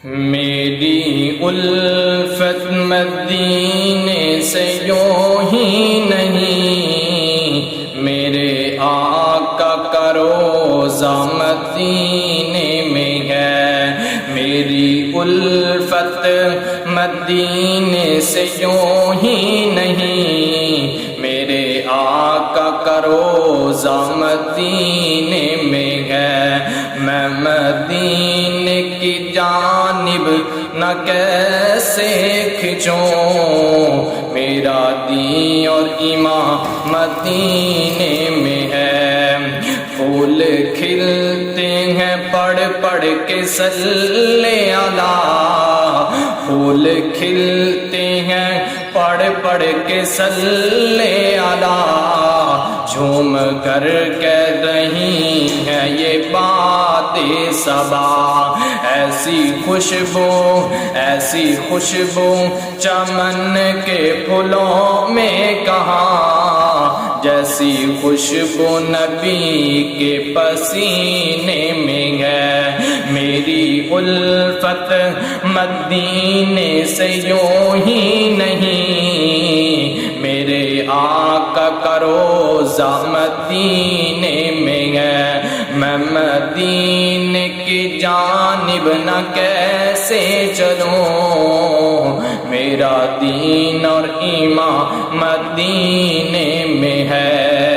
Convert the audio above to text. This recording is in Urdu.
میری الفت مدینے سے یوں ہی نہیں، میرے آقا کا روضہ مدینے میں ہے۔ میری الفت مدینے سے یوں ہی نہیں، میرے آقا کا روضہ مدینے میں ہے۔ میں مدینے کی جانب نہ کیسے کھنچوں، میرا دین اور ایمان مدینے میں ہے۔ پھول کھلتے ہیں پڑھ پڑھ کے صلی اللہ، پھول کھلتے ہیں پڑھ پڑھ کے صلی اللہ، جھوم کر کہہ رہی ہے یہ بات صبا۔ ایسی خوشبو چمن کے پھولوں میں کہاں، جیسی خوشبو نبی کے پسینے میں ہے۔ میری الفت مدینے سے یوں ہی نہیں، میرے آقا کا روضہ مدینے میں ہے۔ میں مدینے کی جانب نہ کیسے چلوں، میرا دین اور ایمان مدینے میں ہے۔